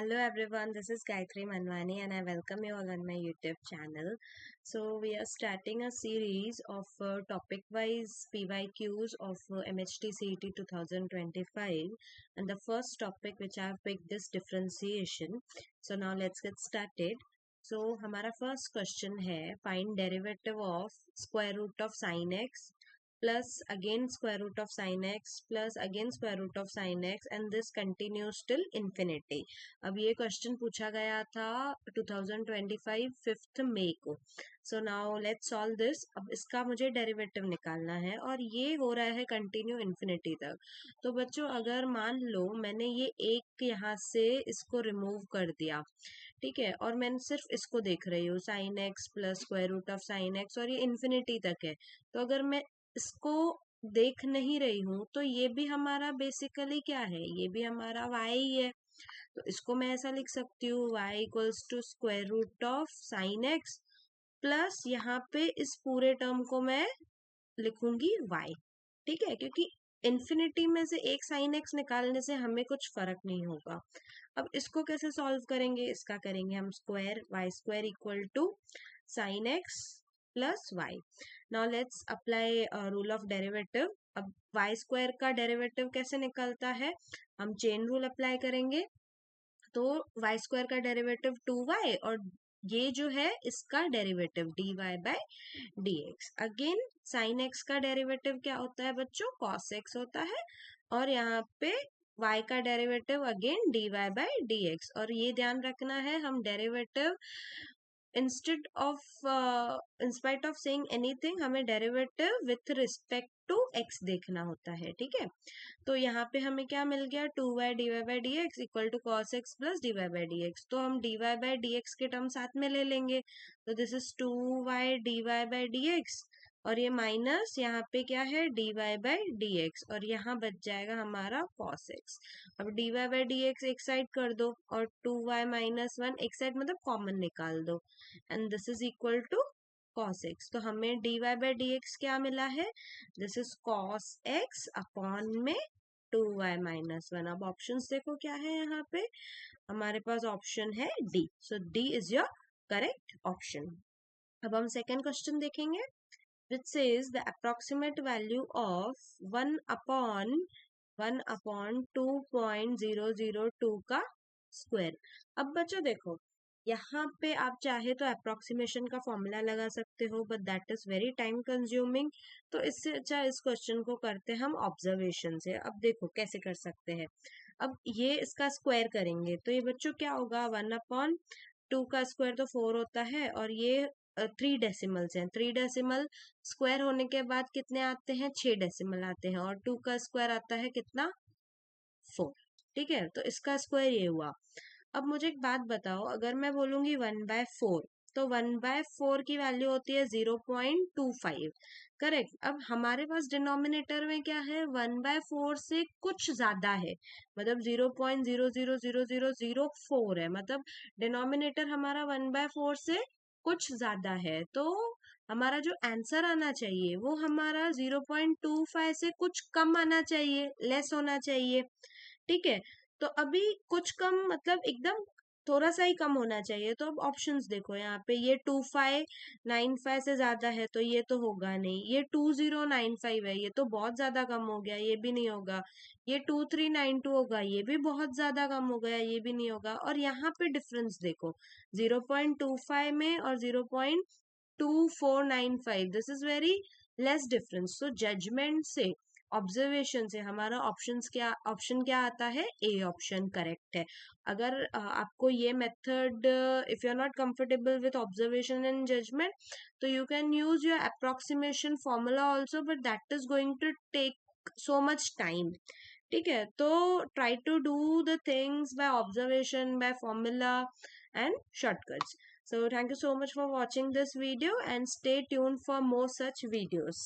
Hello everyone, this is Gayatri Manwani and I welcome you all on my YouTube channel. So we are starting a series of topic-wise PYQs of MHT CET 2025 and the first topic which I have picked is differentiation. So now let's get started. So हमारा first question है find derivative of square root of sin x plus again square root of sin x plus again square root of sin x and this continues till infinity. अब ये question पूछा गया था 2025 5th मई को. So now let's solve this. अब इसका मुझे derivative निकालना है और ये हो रहा है कंटिन्यू इन्फिनिटी तक. तो बच्चों अगर मान लो मैंने ये एक यहाँ से इसको रिमूव कर दिया, ठीक है, और मैं सिर्फ इसको देख रही हूँ sine X plus square root of sine X और ये इन्फिनिटी तक है. तो अगर मैं इसको देख नहीं रही हूँ तो ये भी हमारा बेसिकली क्या है, ये भी हमारा y ही है. तो इसको मैं ऐसा लिख सकती हूँ y equals to square root of sine X plus यहाँ पे इस पूरे टर्म को मैं लिखूंगी y. ठीक है, क्योंकि इन्फिनिटी में से एक साइन एक्स निकालने से हमें कुछ फर्क नहीं होगा. अब इसको कैसे सॉल्व करेंगे, इसका करेंगे हम square y square equal to sine X plus Y. Now let's apply rule of derivative. अब y स्क्वायर का डेरिवेटिव कैसे निकलता है, हम चेन रूल अप्लाई करेंगे. तो y स्क्वायर का डेरिवेटिव 2y और ये जो है इसका derivative dy by dx. Again sine x का डेरिवेटिव क्या होता है बच्चों, cos x होता है. और यहाँ पे y का derivative again dy by dx. और ये ध्यान रखना है हम derivative instead of in spite of saying anything हमें derivative with respect to x देखना होता है. ठीक है, तो यहाँ पे हमें क्या मिल गया, 2y dy by D X equal to cos X plus D Y by D X. तो हम dy बाई डी एक्स के टर्म साथ में ले लेंगे. तो this is 2y dy by D X और ये माइनस यहाँ पे क्या है dy बाई डी एक्स और यहाँ बच जाएगा हमारा cos x. अब dy बाई डी एक्स एक साइड कर दो और 2y माइनस 1 एक साइड मतलब कॉमन निकाल दो and this is equal to cos x. तो हमें dy बाई डी एक्स क्या मिला है, this is cos x upon में 2y माइनस 1. अब ऑप्शंस देखो क्या है, यहाँ पे हमारे पास ऑप्शन है D. So D is your correct option. अब हम सेकेंड क्वेश्चन देखेंगे which says the approximate value of 1 upon 2.002 का स्क्वायर. अब बच्चों देखो यहाँ पे आप चाहे तो अप्रोक्सीमेशन का फॉर्मूला लगा सकते हो but that is very time consuming. तो इससे अच्छा इस क्वेश्चन को करते हम ऑब्जर्वेशन से. अब देखो कैसे कर सकते हैं. अब ये इसका स्क्वायर करेंगे तो ये बच्चों क्या होगा, 1/2 का स्क्वायर तो 4 होता है और ये 3 डेसिमल्स हैं. 3 डेसिमल स्क्वायर होने के बाद कितने आते हैं, 6 डेसिमल आते हैं और 2 का स्क्वायर आता है कितना, 4. ठीक है, तो इसका स्क्वायर ये हुआ. अब मुझे एक बात बताओ, अगर मैं बोलूंगी 1/4 तो 1/4 की वैल्यू होती है 0.25. करेक्ट. अब हमारे पास डिनोमिनेटर में क्या है, 1/4 से कुछ ज्यादा है, मतलब 0.0000004 है, मतलब डिनोमिनेटर हमारा 1/4 से कुछ ज्यादा है. तो हमारा जो आंसर आना चाहिए वो हमारा 0.25 से कुछ कम आना चाहिए, लेस होना चाहिए. ठीक है, तो अभी कुछ कम मतलब एकदम थोड़ा सा ही कम होना चाहिए. तो अब ऑप्शंस देखो, यहाँ पे ये 2595 से ज्यादा है तो ये तो होगा नहीं. ये 2095 है, ये तो बहुत ज्यादा कम हो गया, ये भी नहीं होगा. ये 2392 होगा, ये भी बहुत ज्यादा कम हो गया, ये भी नहीं होगा. और यहाँ पे डिफरेंस देखो 0.25 में और 0.2495, this is very less difference. So judgement से, ऑब्जर्वेशन से हमारा ऑप्शन क्या आता है, ए ऑप्शन करेक्ट है. अगर आपको ये method, if you are not comfortable with observation and judgement तो you can use your approximation formula also but that is going to take so much time. ठीक है, तो try to do the things by observation, by formula and shortcuts. So thank you so much for watching this video and stay tuned for more such videos.